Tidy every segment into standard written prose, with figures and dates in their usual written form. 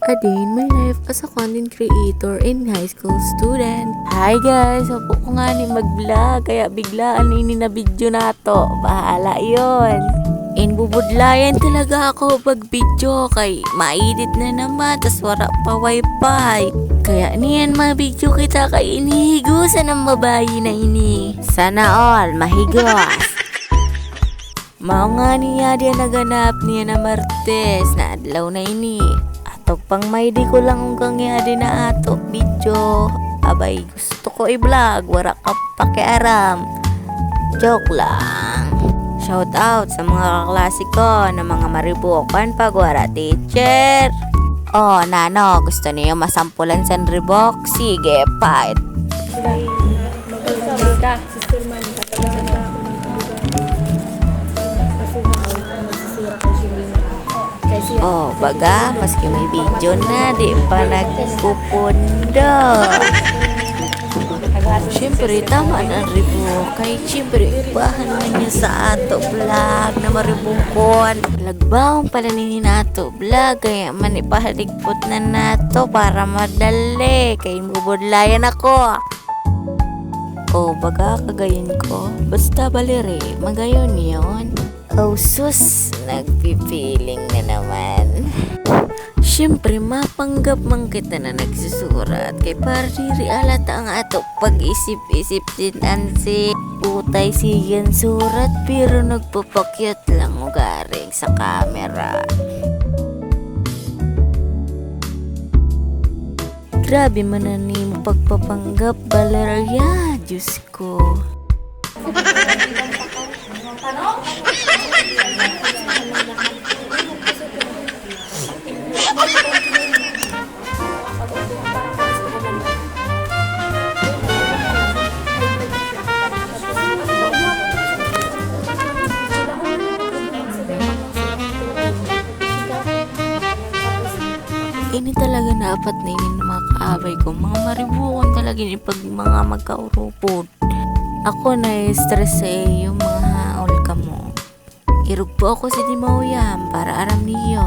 A day in my life as a content creator and high school student. Hi guys! Opo ko nga ni mag-vlog kaya biglaan ini na video na to. Bahala yon. And bubudlayan talaga ako pag video kay maedit na naman tas wala pa wifi. Kaya niyan ma-video kita kay inihigusan ng babae na ini. Sana all mahigos. Mao nga niya diya naganap niya na Martes na adlaw na ini. Ato pang may di ko lang kang yadi na ato video. Abay gusto ko i-vlog, wala ka pakiaram. Joke lang. Shout out sa mga kaklase ko na mga maribukan pag wala teacher. Oh, nano, gusto niyo masampulan sa ribok? Sige, fight. Oh, baga, maski may video na, di pa nagpupundo. Siyempre, tama na ribo. Kay siyempre, ibahan na niya sa ato vlog na maribukon. Lagbaong pala nini na ato vlog. Kaya man ipahaligpot na nato para madali. Kay mubudlayan ako. Oh, baga kagayon ko. Basta balire, magayon yon. Oh, sus, nagpipiling na naman. Siyempre, mapanggap man kita na nagsusurat. Kay pariri alata ang ato pag-isip-isip din ansi. Utay siyan surat pero nagpapakyat lang ugaring sa camera. Grabe man na ni mo pagpapanggap, balarya, Diyos ko. Ini talaga na apat na ini na mga kaabay ko. Mga maribukon talaga ni pag mga magkaurupod. Ako na-stress sa yung mga haol ka mo. Irug po ako sa di mauyam para aram niyo.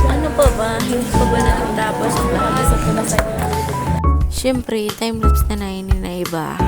Ano pa ba? Hindi pa ba nakatapos ang lahat? Siyempre, time-lapse na ini na iba.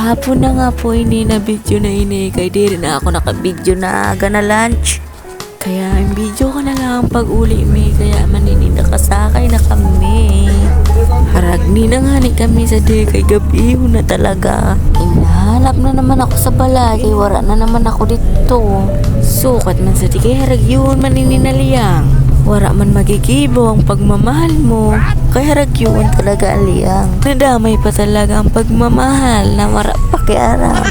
Hapon na nga po ini na video na ini kay di rin na ako naka-video na aga na lunch. Kaya ang video ko na lang pag uli may kaya manini nakasakay na kami. Haragni na nga ni kami sa di kay gabi na talaga. Ina. Hanap na naman ako sa balay, kay wara na naman ako dito. Sukat man sa di kay harag yun manininaliyang. Wara man magigibo ang pagmamahal mo, kay harag yun talaga aliyang. Nadamay pa talaga ang pagmamahal na wara pakiaram.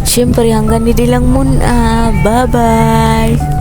Siyempre hanggang hindi lang muna. Bye-bye!